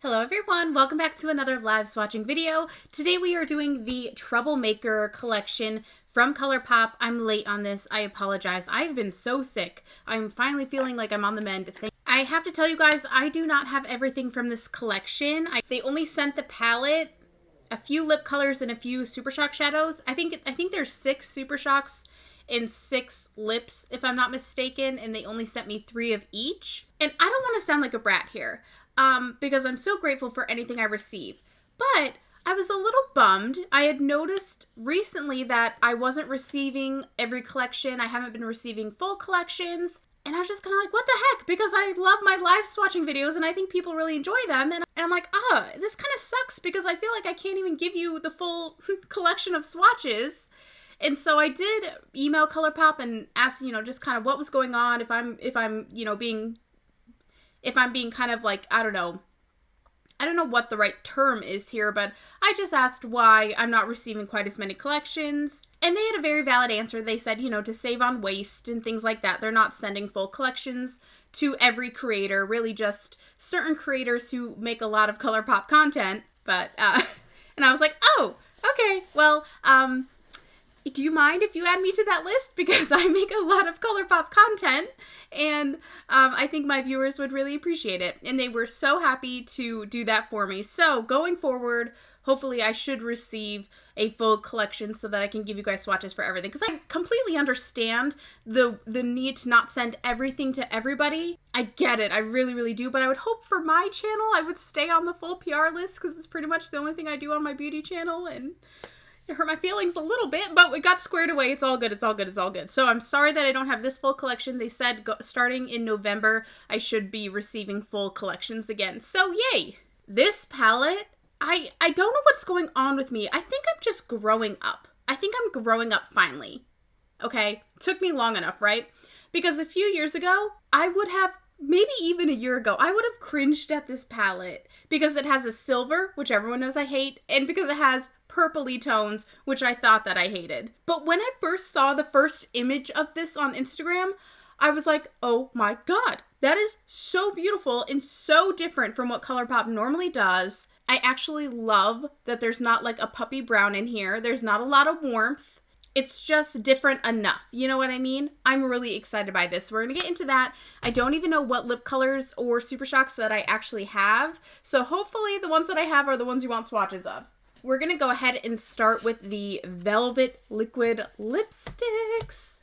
Hello everyone, welcome back to another live swatching video. Today we are doing the Troublemaker collection from ColourPop. I'm late on this, I apologize. I've been so sick. I'm finally feeling like I'm on the mend. I have to tell you guys, I do not have everything from this collection. They only sent the palette, a few lip colors, and a few Super Shock shadows. I think there's 6 Super Shocks and 6 lips, if I'm not mistaken, and they only sent me 3 of each. And I don't want to sound like a brat here. Because I'm so grateful for anything I receive. But I was a little bummed. I had noticed recently that I wasn't receiving every collection. I haven't been receiving full collections. And I was just kind of like, what the heck? Because I love my live swatching videos and I think people really enjoy them. And I'm like, this kind of sucks because I feel like I can't even give you the full collection of swatches. And so I did email ColourPop and ask, just kind of what was going on, if I'm being kind of like, I don't know what the right term is here, but I just asked why I'm not receiving quite as many collections. And they had a very valid answer. They said, to save on waste and things like that. They're not sending full collections to every creator, really just certain creators who make a lot of ColourPop content. But, and I was like, oh, okay, well, do you mind if you add me to that list? Because I make a lot of ColourPop content, and I think my viewers would really appreciate it. And they were so happy to do that for me. So going forward, hopefully I should receive a full collection so that I can give you guys swatches for everything. Because I completely understand the need to not send everything to everybody. I get it. I really, really do. But I would hope for my channel, I would stay on the full PR list because it's pretty much the only thing I do on my beauty channel. And it hurt my feelings a little bit, but we got squared away. It's all good. It's all good. It's all good. So I'm sorry that I don't have this full collection. They said starting in November, I should be receiving full collections again. So yay! This palette, I don't know what's going on with me. I think I'm just growing up. I think I'm growing up finally. Okay? Took me long enough, right? Because a few years ago, I would have, maybe even a year ago, I would have cringed at this palette because it has a silver, which everyone knows I hate, and because it has purpley tones, which I thought that I hated. But when I first saw the first image of this on Instagram, I was like, oh my god, that is so beautiful and so different from what ColourPop normally does. I actually love that there's not like a puppy brown in here. There's not a lot of warmth. It's just different enough. You know what I mean? I'm really excited by this. We're going to get into that. I don't even know what lip colors or Super Shocks that I actually have. So hopefully the ones that I have are the ones you want swatches of. We're going to go ahead and start with the Velvet Liquid Lipsticks.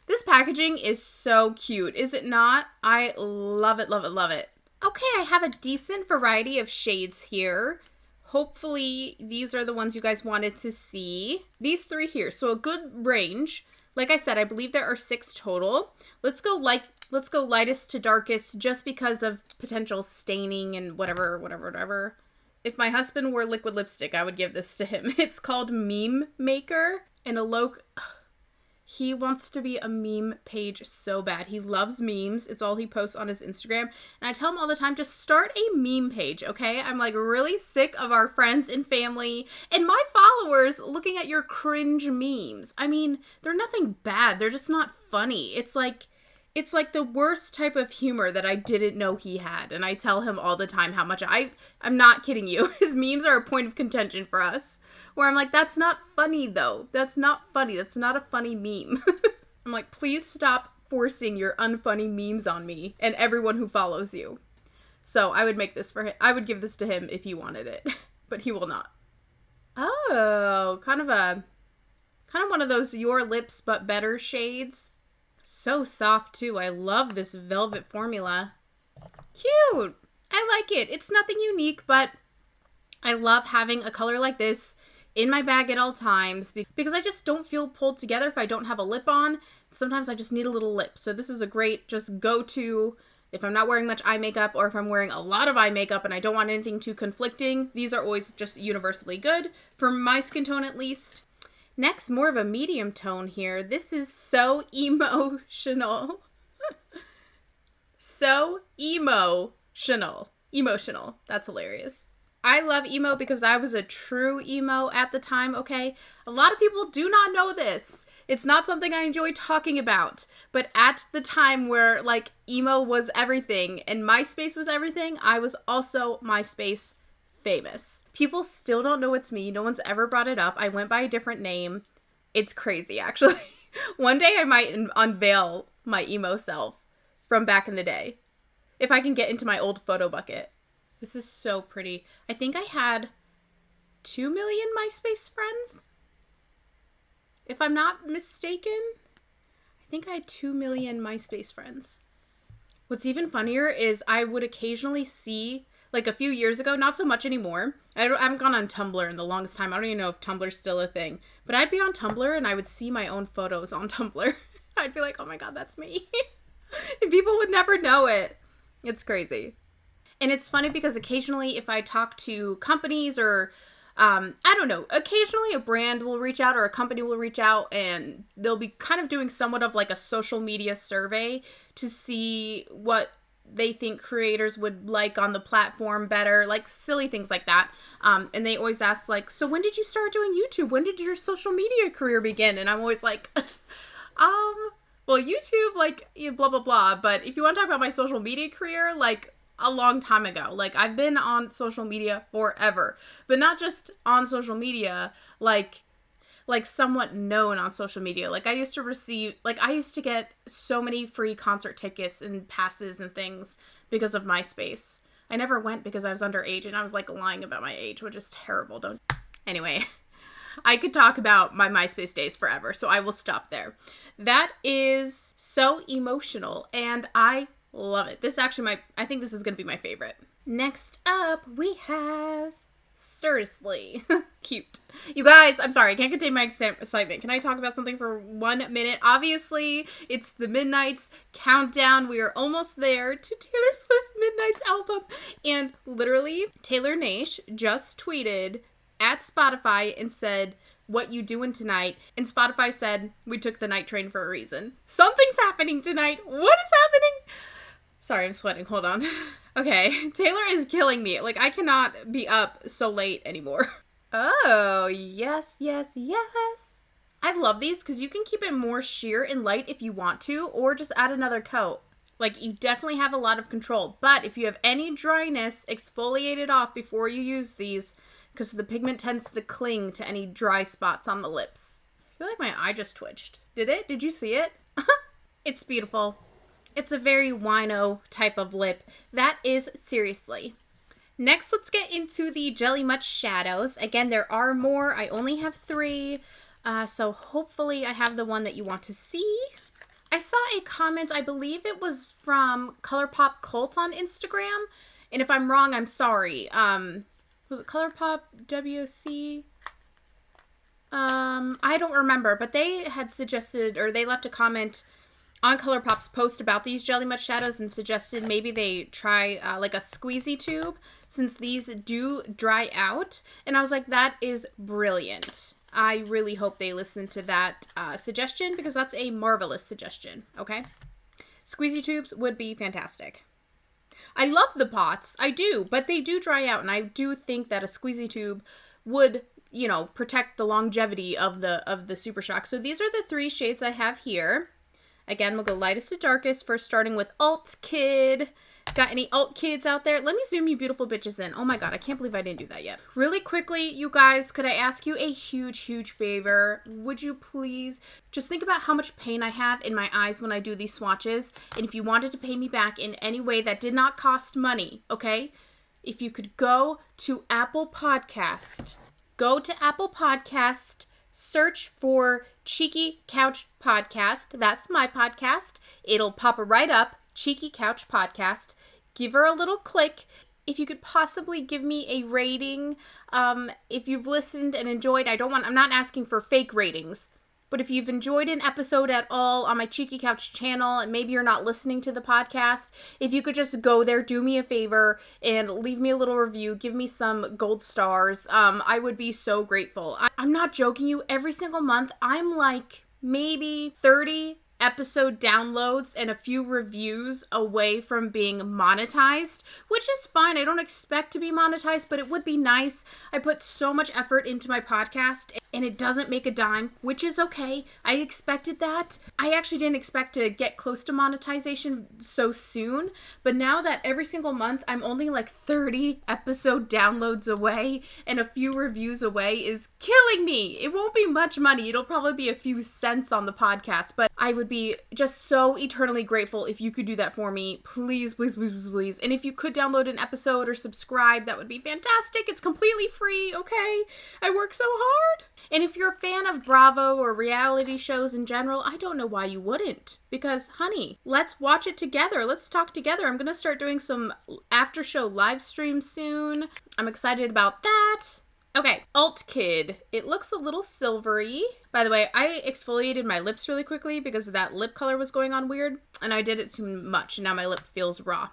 This packaging is so cute, is it not? I love it, love it, love it. Okay, I have a decent variety of shades here. Hopefully these are the ones you guys wanted to see. These 3 here, so a good range. Like I said, I believe there are 6 total. Let's go lightest to darkest just because of potential staining and whatever. If my husband wore liquid lipstick, I would give this to him. It's called Meme Maker, and he wants to be a meme page so bad. He loves memes. It's all he posts on his Instagram. And I tell him all the time, just start a meme page, okay? I'm like really sick of our friends and family and my followers looking at your cringe memes. I mean, they're nothing bad. They're just not funny. It's like the worst type of humor that I didn't know he had. And I tell him all the time how much I'm not kidding you. His memes are a point of contention for us. Where I'm like, that's not funny though. That's not funny. That's not a funny meme. I'm like, please stop forcing your unfunny memes on me and everyone who follows you. So I would make this for him. I would give this to him if he wanted it, but he will not. Oh, kind of one of those Your Lips But Better shades. So soft too. I love this velvet formula. Cute. I like it. It's nothing unique, but I love having a color like this in my bag at all times because I just don't feel pulled together if I don't have a lip on. Sometimes I just need a little lip. So this is a great just go-to if I'm not wearing much eye makeup or if I'm wearing a lot of eye makeup and I don't want anything too conflicting. These are always just universally good for my skin tone at least. Next, more of a medium tone here. This is So Emotional. So emotional. Emotional. That's hilarious. I love emo because I was a true emo at the time, okay? A lot of people do not know this. It's not something I enjoy talking about. But at the time where, like, emo was everything and MySpace was everything, I was also MySpace famous. People still don't know it's me. No one's ever brought it up. I went by a different name. It's crazy, actually. One day I might unveil my emo self from back in the day. If I can get into my old photo bucket. This is so pretty. I think I had 2 million MySpace friends. If I'm not mistaken, I think I had 2 million MySpace friends. What's even funnier is I would occasionally see, like a few years ago, not so much anymore. I haven't gone on Tumblr in the longest time. I don't even know if Tumblr's still a thing. But I'd be on Tumblr and I would see my own photos on Tumblr. I'd be like, oh my god, that's me. And people would never know it. It's crazy. And it's funny because occasionally if I talk to companies or I don't know, occasionally a brand will reach out or a company will reach out and they'll be kind of doing somewhat of like a social media survey to see what they think creators would like on the platform better, like silly things like that. And they always ask like, so when did you start doing YouTube? When did your social media career begin? And I'm always like, well, YouTube, like, blah, blah, blah. But if you want to talk about my social media career, like, a long time ago. Like, I've been on social media forever. But not just on social media, like somewhat known on social media. Like, I used to get so many free concert tickets and passes and things because of MySpace. I never went because I was underage and I was, like, lying about my age, which is terrible. Anyway, I could talk about my MySpace days forever, so I will stop there. That is so emotional, and I love it. I think this is going to be my favorite. Next up, we have Seriously. Cute. You guys, I'm sorry, I can't contain my excitement. Can I talk about something for 1 minute? Obviously, it's the Midnight's countdown. We are almost there to Taylor Swift Midnight's album. And literally, Taylor Nash just tweeted at Spotify and said, "What you doing tonight?" And Spotify said, "We took the night train for a reason." Something's happening tonight. What is happening? Sorry, I'm sweating. Hold on. Okay, Taylor is killing me. Like, I cannot be up so late anymore. Oh, yes, yes, yes. I love these because you can keep it more sheer and light if you want to, or just add another coat. Like, you definitely have a lot of control. But if you have any dryness, exfoliate it off before you use these, because the pigment tends to cling to any dry spots on the lips. I feel like my eye just twitched. Did it? Did you see it? It's beautiful. It's a very wino type of lip. That is Seriously. Next, let's get into the Jelly Much shadows. Again, there are more. I only have 3. So hopefully I have the one that you want to see. I saw a comment, I believe it was from ColourPop Cult on Instagram. And if I'm wrong, I'm sorry. Was it ColourPop WC? I don't remember, but they had suggested, or they left a comment on ColourPop's post about these Jelly Much shadows and suggested maybe they try like a squeezy tube since these do dry out. And I was like, that is brilliant. I really hope they listen to that suggestion because that's a marvelous suggestion, okay? Squeezy tubes would be fantastic. I love the pots, I do, but they do dry out, and I do think that a squeezy tube would, you know, protect the longevity of the Super Shock. So these are the 3 shades I have here. Again, we'll go lightest to darkest, first starting with Alt Kid. Got any Alt Kids out there? Let me zoom you beautiful bitches in. Oh my god, I can't believe I didn't do that yet. Really quickly, you guys, could I ask you a huge, huge favor? Would you please just think about how much pain I have in my eyes when I do these swatches, and if you wanted to pay me back in any way that did not cost money, okay? If you could go to Apple Podcast, search for Cheeky Couch Podcast. That's my podcast. It'll pop right up. Cheeky Couch Podcast. Give her a little click. If you could possibly give me a rating, if you've listened and enjoyed, I'm not asking for fake ratings, but if you've enjoyed an episode at all on my Cheeky Couch channel, and maybe you're not listening to the podcast, if you could just go there, do me a favor, and leave me a little review, give me some gold stars, I would be so grateful. I'm not joking you, every single month, I'm like maybe 30 episode downloads and a few reviews away from being monetized, which is fine. I don't expect to be monetized, but it would be nice. I put so much effort into my podcast and it doesn't make a dime, which is okay. I expected that. I actually didn't expect to get close to monetization so soon, but now that every single month I'm only like 30 episode downloads away and a few reviews away is killing me. It won't be much money. It'll probably be a few cents on the podcast, but I would be just so eternally grateful if you could do that for me. Please, please, please, please, please. And if you could download an episode or subscribe, that would be fantastic. It's completely free, okay? I work so hard. And if you're a fan of Bravo or reality shows in general, I don't know why you wouldn't. Because, honey, let's watch it together. Let's talk together. I'm going to start doing some after show live streams soon. I'm excited about that. Okay, Alt Kid. It looks a little silvery. By the way, I exfoliated my lips really quickly because that lip color was going on weird, and I did it too much, and now my lip feels raw.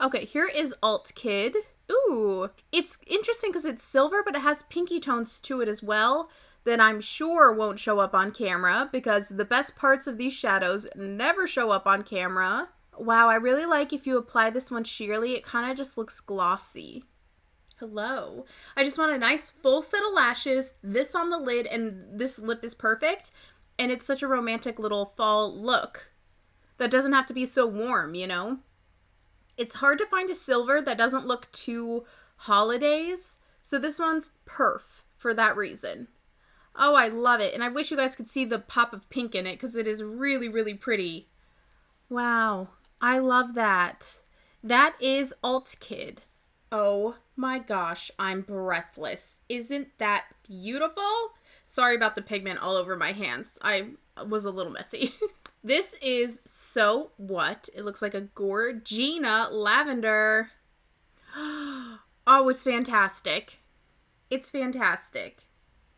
Okay, here is Alt Kid. Ooh, it's interesting because it's silver, but it has pinky tones to it as well that I'm sure won't show up on camera because the best parts of these shadows never show up on camera. Wow, I really like if you apply this one sheerly, it kind of just looks glossy. Hello. I just want a nice full set of lashes, this on the lid, and this lip is perfect. And it's such a romantic little fall look that doesn't have to be so warm, you know? It's hard to find a silver that doesn't look too holidays. So this one's perf for that reason. Oh, I love it. And I wish you guys could see the pop of pink in it because it is really, really pretty. Wow. I love that. That is Alt Kid. Oh my gosh, I'm breathless. Isn't that beautiful? Sorry about the pigment all over my hands. I was a little messy. This is So What? It looks like a Gorgina lavender. Oh, it's fantastic. It's fantastic.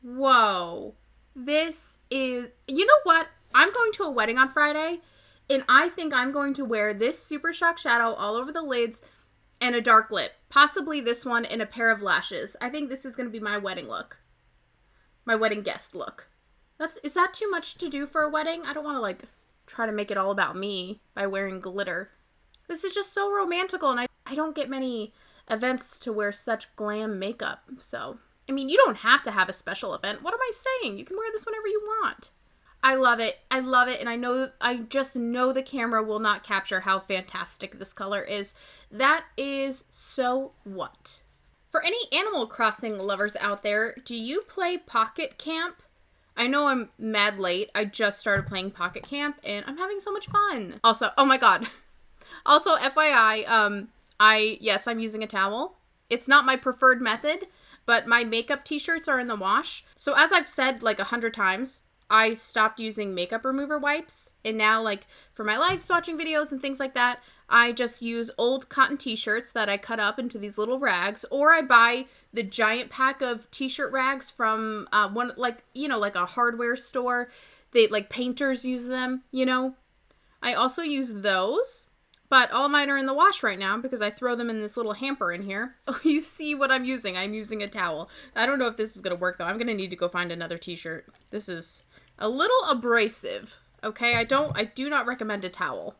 Whoa. This is... You know what? I'm going to a wedding on Friday, and I think I'm going to wear this Super Shock shadow all over the lids and a dark lip. Possibly this one and a pair of lashes. I think this is going to be my wedding look. My wedding guest look. Is that too much to do for a wedding? I don't want to, like, try to make it all about me by wearing glitter. This is just so romantical, and I don't get many events to wear such glam makeup. So, I mean, you don't have to have a special event. What am I saying? You can wear this whenever you want. I love it. I love it. And I just know the camera will not capture how fantastic this color is. That is So What? For any Animal Crossing lovers out there, do you play Pocket Camp? I know I'm mad late. I just started playing Pocket Camp and I'm having so much fun. Also, oh my god. Also, FYI, I'm using a towel. It's not my preferred method, but my makeup t-shirts are in the wash. So as I've said like 100 times, I stopped using makeup remover wipes, and now, like, for my live swatching videos and things like that, I just use old cotton t-shirts that I cut up into these little rags, or I buy the giant pack of t-shirt rags from one, like, you know, like a hardware store. They, like, painters use them, you know? I also use those, but all mine are in the wash right now because I throw them in this little hamper in here. Oh, you see what I'm using. I'm using a towel. I don't know if this is going to work, though. I'm going to need to go find another t-shirt. This is a little abrasive, okay? I do not recommend a towel.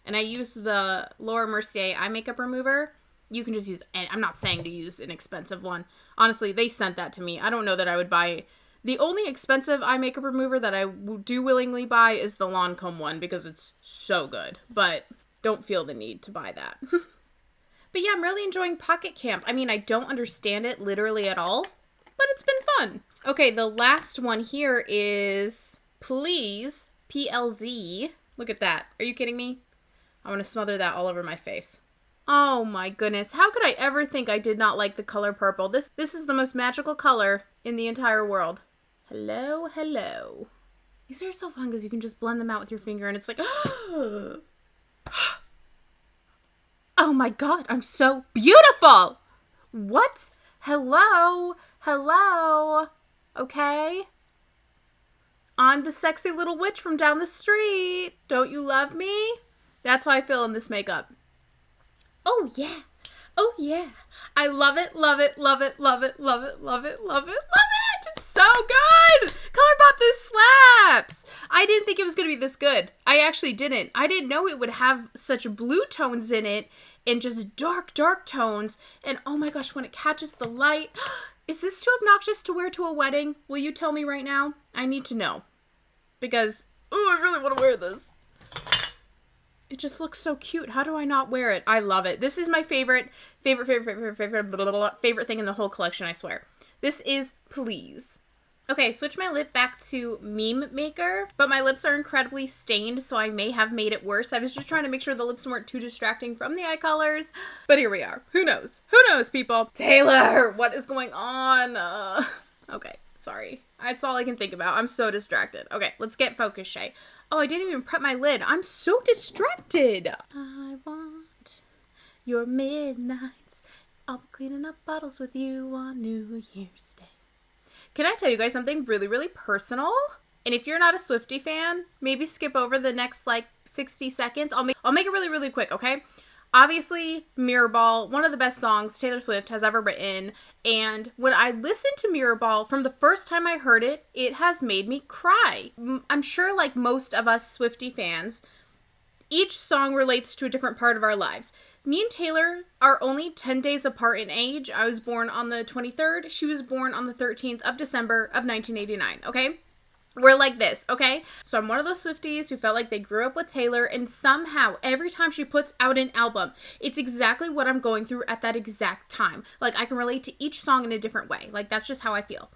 And I use the Laura Mercier eye makeup remover. You can just use, I'm not saying to use an expensive one. Honestly, they sent that to me. I don't know that I would buy. The only expensive eye makeup remover that I do willingly buy is the Lancome one because it's so good. But don't feel the need to buy that. But yeah, I'm really enjoying Pocket Camp. I mean, I don't understand it literally at all, but it's been fun. Okay, the last one here is Please, PLZ. Look at that. Are you kidding me? I want to smother that all over my face. Oh my goodness. How could I ever think I did not like the color purple? This is the most magical color in the entire world. Hello, hello. These are so fun because you can just blend them out with your finger and it's like, oh my god, I'm so beautiful. What? Hello, hello. Okay. I'm the sexy little witch from down the street. Don't you love me? That's how I feel in this makeup. Oh yeah. Oh yeah. I love it, love it, love it, love it, love it, love it, love it, love it. It's so good. ColourPop this slaps. I didn't think it was going to be this good. I actually didn't. I didn't know it would have such blue tones in it and just dark, dark tones. And oh my gosh, when it catches the light. Is this too obnoxious to wear to a wedding? Will you tell me right now? I need to know. Because, oh, I really want to wear this. It just looks so cute. How do I not wear it? I love it. This is my favorite thing in the whole collection, I swear. This is Please. Okay, switch my lip back to Meme Maker, but my lips are incredibly stained, so I may have made it worse. I was just trying to make sure the lips weren't too distracting from the eye colors, but here we are. Who knows? Who knows, people? Taylor, what is going on? Okay, sorry. That's all I can think about. I'm so distracted. Okay, let's get focused, Shay. Oh, I didn't even prep my lid. I'm so distracted. I want your midnights. I'll be cleaning up bottles with you on New Year's Day. Can I tell you guys something really, really personal? And if you're not a Swiftie fan, maybe skip over the next, 60 seconds. I'll make it really, really quick, okay? Obviously, Mirrorball, one of the best songs Taylor Swift has ever written. And when I listened to Mirrorball, from the first time I heard it, it has made me cry. I'm sure, like most of us Swiftie fans, each song relates to a different part of our lives. Me and Taylor are only 10 days apart in age. I was born on the 23rd. She was born on the 13th of December of 1989, okay? We're like this, okay? So I'm one of those Swifties who felt like they grew up with Taylor, and somehow, every time she puts out an album, it's exactly what I'm going through at that exact time. Like, I can relate to each song in a different way. Like, that's just how I feel.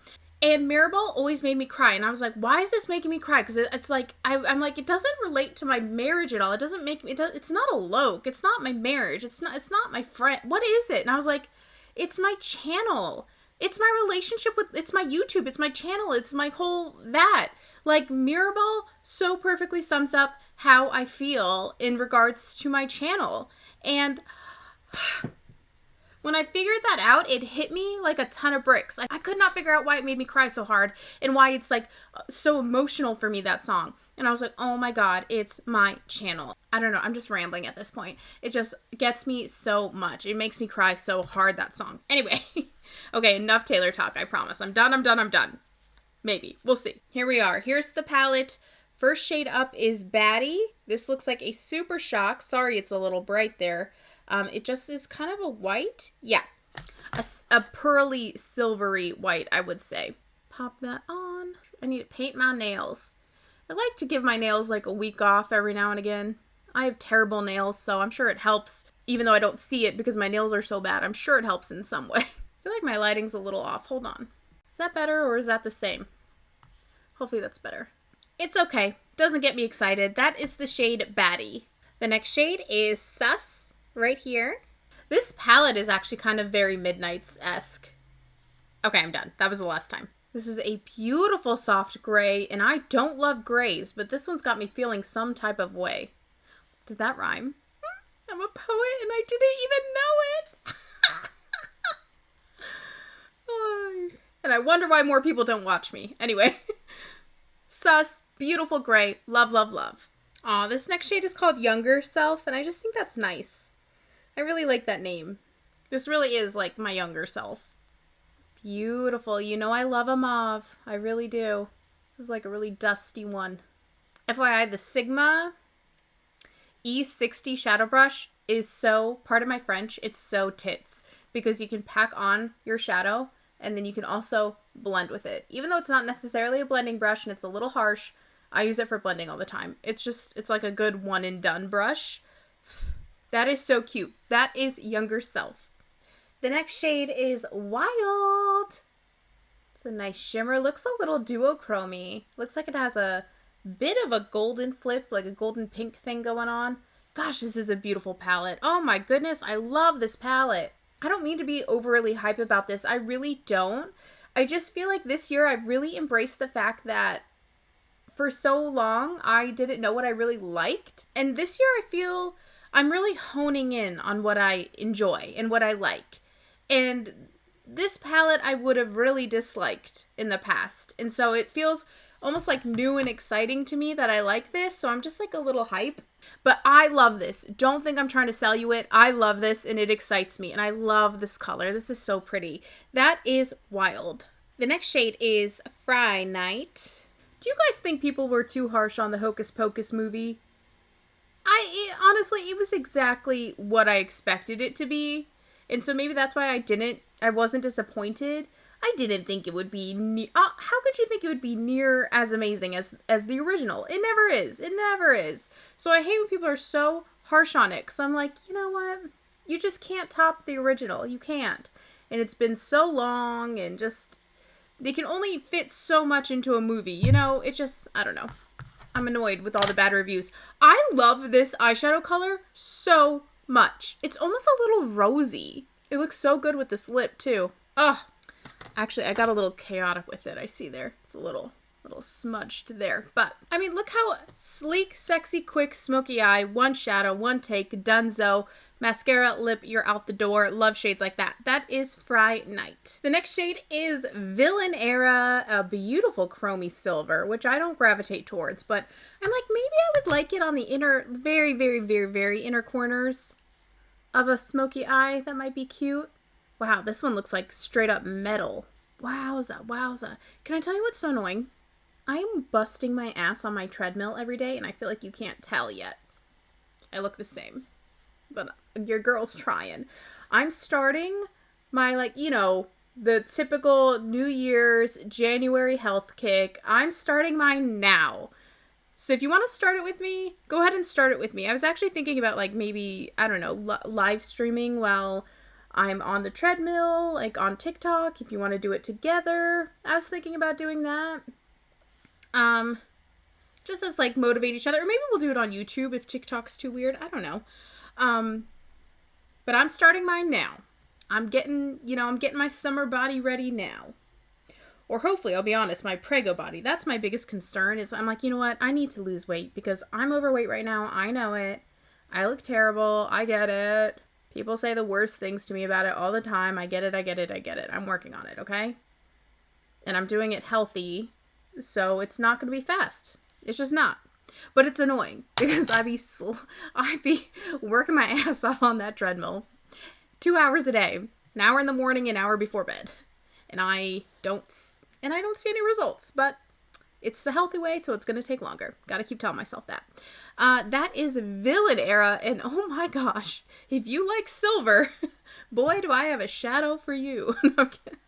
And Mirrorball always made me cry. And I was like, why is this making me cry? Because it's like, I'm like, it doesn't relate to my marriage at all. It doesn't make me, it's not a loke. It's not my marriage. It's not my friend. What is it? And I was like, it's my channel. It's my relationship with, it's my YouTube. It's my channel. It's my whole that. Like, Mirrorball so perfectly sums up how I feel in regards to my channel. And when I figured that out, it hit me like a ton of bricks. I could not figure out why it made me cry so hard and why it's like so emotional for me, that song. And I was like, oh my God, it's my channel. I don't know. I'm just rambling at this point. It just gets me so much. It makes me cry so hard, that song. Anyway, okay, enough Taylor talk. I promise. I'm done. Maybe. We'll see. Here we are. Here's the palette. First shade up is Baddie. This looks like a super shock. Sorry, it's a little bright there. It just is kind of a white. Yeah. A pearly, silvery white, I would say. Pop that on. I need to paint my nails. I like to give my nails like a week off every now and again. I have terrible nails, so I'm sure it helps. Even though I don't see it because my nails are so bad, I'm sure it helps in some way. I feel like my lighting's a little off. Hold on. Is that better or is that the same? Hopefully that's better. It's okay. Doesn't get me excited. That is the shade Baddie. The next shade is Sus. Right here. This palette is actually kind of very Midnights-esque. Okay, I'm done. That was the last time. This is a beautiful soft gray, and I don't love grays, but this one's got me feeling some type of way. Did that rhyme? I'm a poet, and I didn't even know it. And I wonder why more people don't watch me. Anyway. Sus, beautiful gray. Love, love, love. Aw, this next shade is called Younger Self, and I just think that's nice. I really like that name. This really is like my younger self. Beautiful. You know I love a mauve. I really do. This is like a really dusty one. FYI, the Sigma E60 shadow brush is so, pardon my French, it's so tits. Because you can pack on your shadow and then you can also blend with it. Even though it's not necessarily a blending brush and it's a little harsh, I use it for blending all the time. It's like a good one and done brush. That is so cute. That is Younger Self. The next shade is Wild. It's a nice shimmer. Looks a little duochromy. Looks like it has a bit of a golden flip, like a golden pink thing going on. Gosh, this is a beautiful palette. Oh my goodness, I love this palette. I don't mean to be overly hype about this. I really don't. I just feel like this year I've really embraced the fact that for so long I didn't know what I really liked. And this year I feel I'm really honing in on what I enjoy and what I like. And this palette I would have really disliked in the past. And so it feels almost like new and exciting to me that I like this. So I'm just like a little hype. But I love this. Don't think I'm trying to sell you it. I love this and it excites me. And I love this color. This is so pretty. That is Wild. The next shade is Fry Night. Do you guys think people were too harsh on the Hocus Pocus movie? Honestly, it was exactly what I expected it to be. And so maybe that's why I wasn't disappointed. I didn't think it would be, how could you think it would be near as amazing as the original? It never is. It never is. So I hate when people are so harsh on it, because I'm like, you know what? You just can't top the original. You can't. And it's been so long, and just, they can only fit so much into a movie, you know? It just, I don't know. I'm annoyed with all the bad reviews. I love this eyeshadow color so much. It's almost a little rosy. It looks so good with this lip, too. Ugh. Actually, I got a little chaotic with it. I see there. It's a little smudged there. But, I mean, look how sleek, sexy, quick, smoky eye, one shadow, one take, donezo, mascara, lip, you're out the door. Love shades like that. That is Fry Night. The next shade is Villanera, a beautiful chromey silver, which I don't gravitate towards, but I'm like, maybe I would like it on the inner, very, very, very, very inner corners of a smoky eye. That might be cute. Wow, this one looks like straight up metal. Wowza, wowza. Can I tell you what's so annoying? I'm busting my ass on my treadmill every day, and I feel like you can't tell yet. I look the same. But your girl's trying. I'm starting my, like, you know, the typical New Year's January health kick. I'm starting mine now. So if you want to start it with me, go ahead and start it with me. I was actually thinking about, like, maybe, I don't know, live streaming while I'm on the treadmill, like on TikTok, if you want to do it together. I was thinking about doing that. Just as, like, motivate each other. Or maybe we'll do it on YouTube if TikTok's too weird. I don't know. But I'm starting mine now. I'm getting my summer body ready now. Or hopefully, I'll be honest, my prego body. That's my biggest concern is I'm like, you know what? I need to lose weight because I'm overweight right now. I know it. I look terrible. I get it. People say the worst things to me about it all the time. I get it. I'm working on it, okay? And I'm doing it healthy, so it's not going to be fast. It's just not. But it's annoying because I be working my ass off on that treadmill 2 hours a day, an hour in the morning, an hour before bed. And I don't see any results, but it's the healthy way, so it's going to take longer. Got to keep telling myself that. That is Villanera, and oh my gosh, if you like silver, boy, do I have a shadow for you. No, I'm kidding.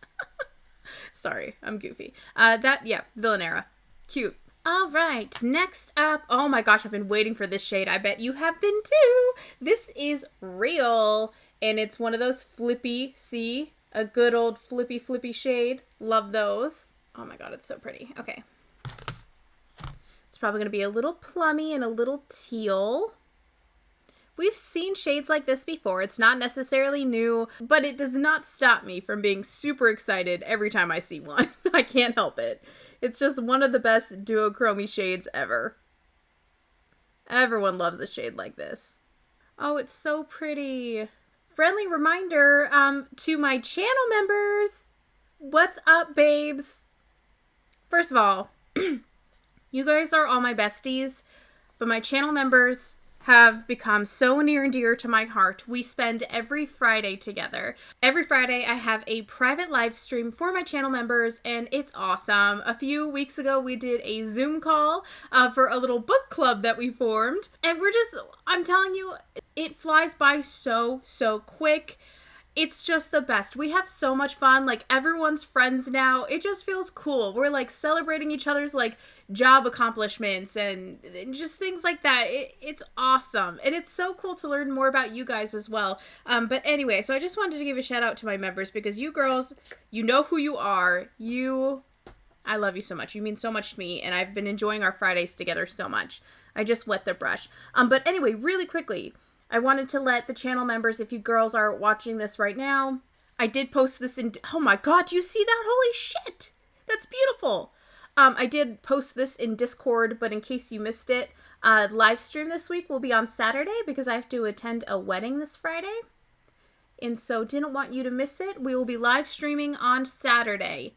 Sorry, I'm goofy. Villanera. Cute. All right, next up, oh my gosh, I've been waiting for this shade. I bet you have been too. This is Real, and it's one of those flippy, see? A good old flippy shade. Love those. Oh my god, it's so pretty. Okay. It's probably going to be a little plummy and a little teal. We've seen shades like this before. It's not necessarily new, but it does not stop me from being super excited every time I see one. I can't help it. It's just one of the best duochrome shades ever. Everyone loves a shade like this. Oh, it's so pretty. Friendly reminder to my channel members. What's up, babes? First of all, you guys are all my besties, but my channel members have become so near and dear to my heart. We spend every Friday together. Every Friday I have a private live stream for my channel members, and it's awesome. A few weeks ago we did a Zoom call for a little book club that we formed, and I'm telling you, it flies by so quick. It's just the best. We have so much fun. Like, everyone's friends now. It just feels cool. We're, like, celebrating each other's, like, job accomplishments and just things like that. It's awesome. And it's so cool to learn more about you guys as well. But anyway, so I just wanted to give a shout out to my members because you girls, you know who you are. I love you so much. You mean so much to me. And I've been enjoying our Fridays together so much. I just wet the brush. But anyway, really quickly, I wanted to let the channel members, if you girls are watching this right now, I did post this in, oh my god, do you see that? Holy shit! That's beautiful! I did post this in Discord, but in case you missed it, live stream this week will be on Saturday because I have to attend a wedding this Friday. And so didn't want you to miss it. We will be live streaming on Saturday,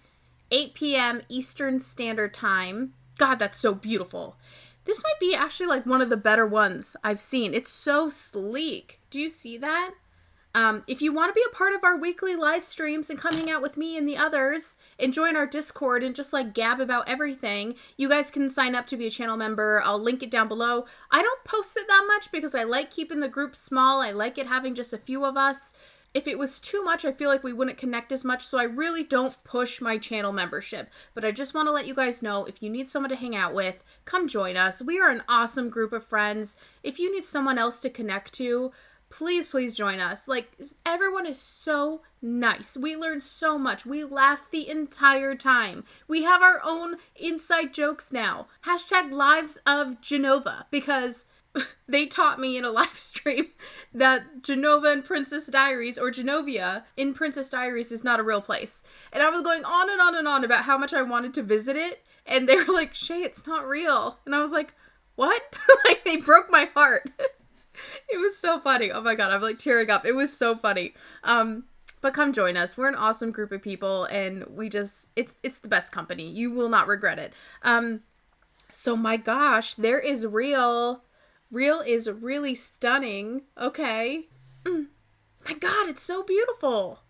8 p.m. Eastern Standard Time. God, that's so beautiful. This might be actually like one of the better ones I've seen. It's so sleek. Do you see that? If you want to be a part of our weekly live streams and come hang out with me and the others and join our Discord and just like gab about everything, you guys can sign up to be a channel member. I'll link it down below. I don't post it that much because I like keeping the group small. I like it having just a few of us. If it was too much, I feel like we wouldn't connect as much, so I really don't push my channel membership. But I just want to let you guys know, if you need someone to hang out with, come join us. We are an awesome group of friends. If you need someone else to connect to, please join us. Like, everyone is so nice. We learn so much. We laugh the entire time. We have our own inside jokes now. Hashtag Lives of Genova, because they taught me in a live stream that Genova in Princess Diaries, or Genovia in Princess Diaries, is not a real place. And I was going on and on and on about how much I wanted to visit it. And they were like, Shay, it's not real. And I was like, what? Like, they broke my heart. It was so funny. Oh my god, I'm like tearing up. It was so funny. But come join us. We're an awesome group of people, and we just, it's the best company. You will not regret it. So my gosh, there is Real. Real is really stunning. Okay. My god, it's so beautiful.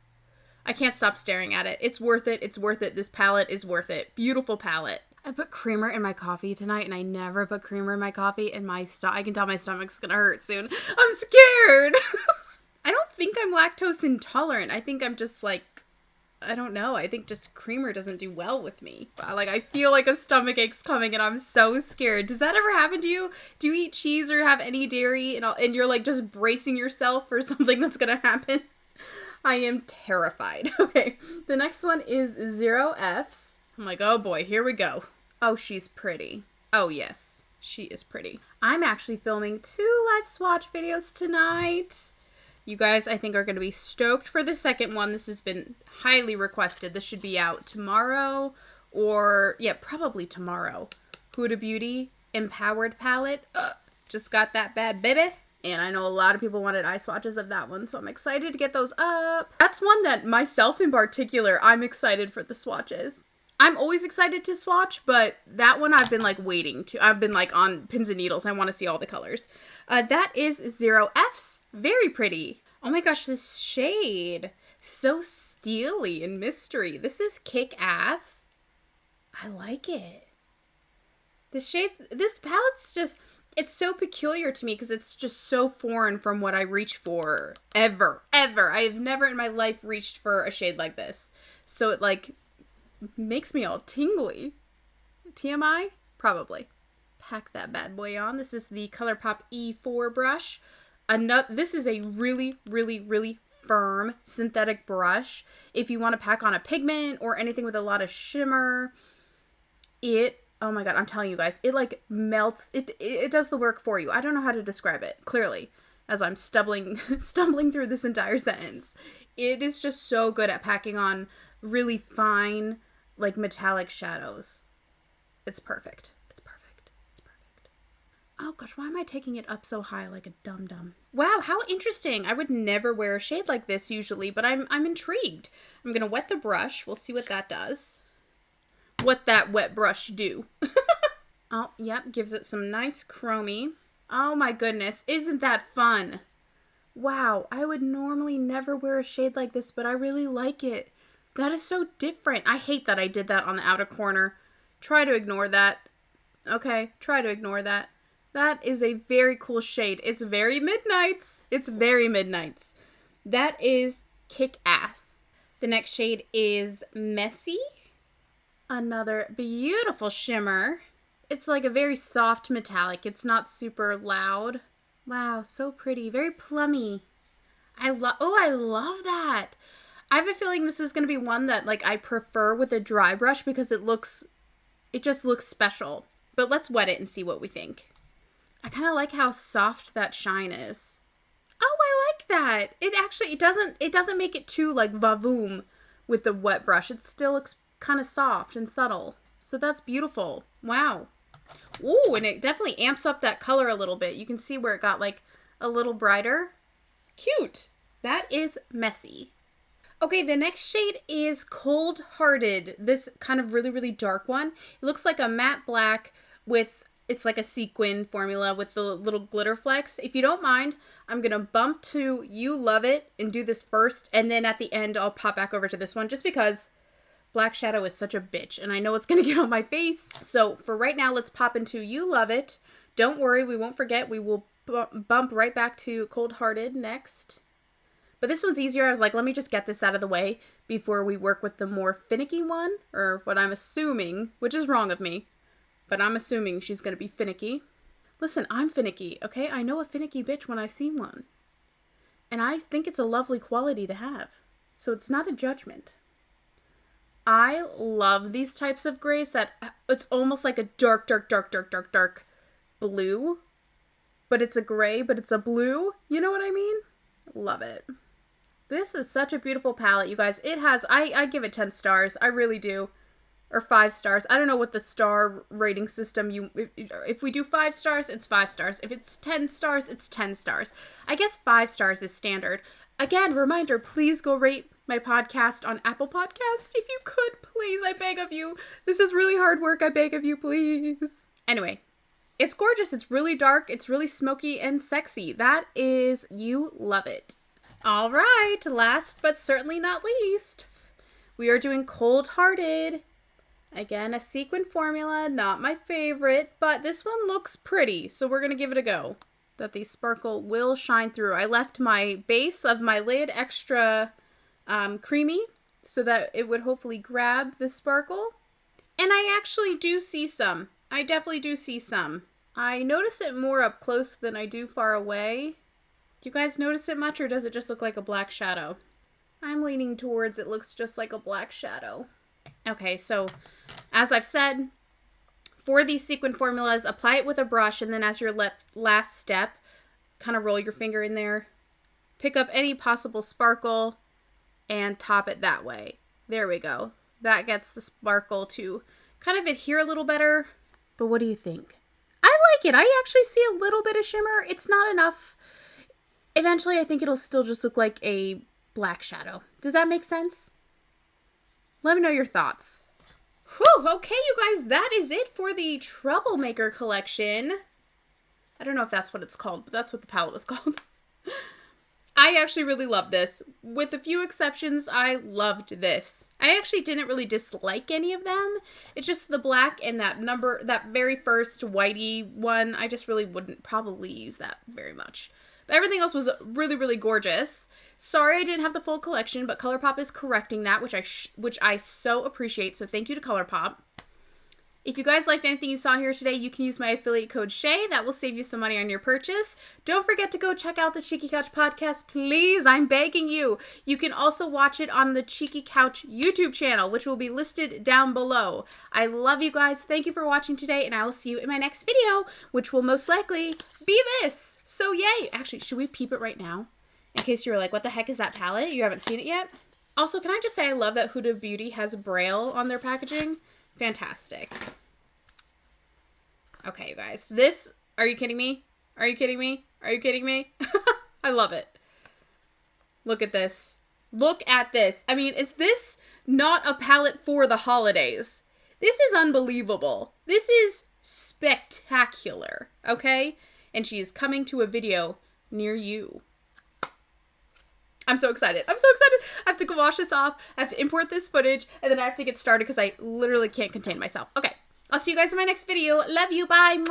I can't stop staring at it. It's worth it. It's worth it. This palette is worth it. Beautiful palette. I put creamer in my coffee tonight, and I never put creamer in my coffee, and I can tell my stomach's gonna hurt soon. I'm scared. I don't think I'm lactose intolerant. I think I'm just like, I don't know. I think just creamer doesn't do well with me. Like, I feel like a stomach ache's coming, and I'm so scared. Does that ever happen to you? Do you eat cheese or have any dairy, and you're like just bracing yourself for something that's gonna happen? I am terrified. Okay, the next one is 0Fs. I'm like, oh boy, here we go. Oh, she's pretty. Oh yes, she is pretty. I'm actually filming 2 live swatch videos tonight. You guys, I think, are going to be stoked for the second one. This has been highly requested. This should be out tomorrow, or, yeah, probably tomorrow. Huda Beauty Empowered Palette. Just got that bad baby. And I know a lot of people wanted eye swatches of that one, so I'm excited to get those up. That's one that, myself in particular, I'm excited for the swatches. I'm always excited to swatch, but that one I've been, like, waiting to. I've been, like, on pins and needles. I want to see all the colors. That is 0Fs. Very pretty. Oh my gosh, this shade. So steely and mystery. This is kick-ass. I like it. This palette's just, it's so peculiar to me because it's just so foreign from what I reach for. Ever. I have never in my life reached for a shade like this. So it, like, makes me all tingly. TMI? Probably. Pack that bad boy on. This is the ColourPop E4 brush. This is a really firm synthetic brush. If you want to pack on a pigment or anything with a lot of shimmer, oh my god, I'm telling you guys, it like melts. It does the work for you. I don't know how to describe it clearly as I'm stumbling through this entire sentence. It is just so good at packing on really fine, like, metallic shadows. It's perfect. Oh gosh, why am I taking it up so high like a dum-dum? Wow, how interesting. I would never wear a shade like this usually, but I'm intrigued. I'm gonna wet the brush. We'll see what that does. What that wet brush do. Oh, yep, gives it some nice chromey. Oh my goodness, isn't that fun? Wow, I would normally never wear a shade like this, but I really like it. That is so different. I hate that I did that on the outer corner. Try to ignore that. Okay, try to ignore that. That is a very cool shade. It's very Midnights. That is kick-ass. The next shade is Messy. Another beautiful shimmer. It's like a very soft metallic. It's not super loud. Wow, so pretty. Very plummy. I love that. I have a feeling this is going to be one that, like, I prefer with a dry brush because it just looks special. But let's wet it and see what we think. I kind of like how soft that shine is. Oh, I like that. It doesn't make it too, like, vavoom with the wet brush. It still looks kind of soft and subtle. So that's beautiful. Wow. Ooh, and it definitely amps up that color a little bit. You can see where it got, like, a little brighter. Cute. That is Messy. Okay, the next shade is Cold Hearted. This kind of really dark one. It looks like a matte black with It's like a sequin formula with the little glitter flecks. If you don't mind, I'm going to bump to You Love It and do this first. And then at the end, I'll pop back over to this one just because Black Shadow is such a bitch. And I know it's going to get on my face. So for right now, let's pop into You Love It. Don't worry, we won't forget. We will bump right back to Cold Hearted next. But this one's easier. I was like, let me just get this out of the way before we work with the more finicky one. Or what I'm assuming, which is wrong of me. But I'm assuming she's going to be finicky. Listen, I'm finicky, okay? I know a finicky bitch when I see one. And I think it's a lovely quality to have. So it's not a judgment. I love these types of grays that it's almost like a dark blue. But it's a gray, but it's a blue. You know what I mean? Love it. This is such a beautiful palette, you guys. It has, I give it 10 stars. I really do. Or 5 stars. I don't know what the star rating system if we do 5 stars, it's 5 stars. If it's 10 stars, it's 10 stars. I guess 5 stars is standard. Again, reminder, please go rate my podcast on Apple Podcast. If you could, please, I beg of you. This is really hard work. I beg of you, please. Anyway, it's gorgeous. It's really dark. It's really smoky and sexy. That is You Love It. All right, last but certainly not least, we are doing Cold Hearted. Again, a sequin formula, not my favorite, but this one looks pretty, so we're going to give it a go. That the sparkle will shine through. I left my base of my lid extra creamy so that it would hopefully grab the sparkle. And I actually do see some. I definitely do see some. I notice it more up close than I do far away. Do you guys notice it much, or does it just look like a black shadow? I'm leaning towards it looks just like a black shadow. Okay, so as I've said, for these sequin formulas, apply it with a brush, and then as your last step, kind of roll your finger in there, pick up any possible sparkle, and top it that way. There we go. That gets the sparkle to kind of adhere a little better. But what do you think? I like it. I actually see a little bit of shimmer. It's not enough. Eventually, I think it'll still just look like a black shadow. Does that make sense? Let me know your thoughts. Whew, okay, you guys, that is it for the Troublemaker collection. I don't know if that's what it's called, but that's what the palette was called. I actually really love this. With a few exceptions, I loved this. I actually didn't really dislike any of them. It's just the black and that very first whitey one. I just really wouldn't probably use that very much. But everything else was really, really gorgeous. Sorry I didn't have the full collection, but ColourPop is correcting that, which I so appreciate. So thank you to ColourPop. If you guys liked anything you saw here today, you can use my affiliate code Shay. That will save you some money on your purchase. Don't forget to go check out the Cheeky Couch podcast, please. I'm begging you. You can also watch it on the Cheeky Couch YouTube channel, which will be listed down below. I love you guys. Thank you for watching today, and I will see you in my next video, which will most likely be this. So yay. Actually, should we peep it right now? In case you were like, what the heck is that palette? You haven't seen it yet? Also, can I just say I love that Huda Beauty has Braille on their packaging. Fantastic. Okay, you guys. This, are you kidding me? Are you kidding me? Are you kidding me? I love it. Look at this. Look at this. I mean, is this not a palette for the holidays? This is unbelievable. This is spectacular, okay? And she is coming to a video near you. I'm so excited. I'm so excited. I have to go wash this off. I have to import this footage, and then I have to get started because I literally can't contain myself. Okay. I'll see you guys in my next video. Love you. Bye.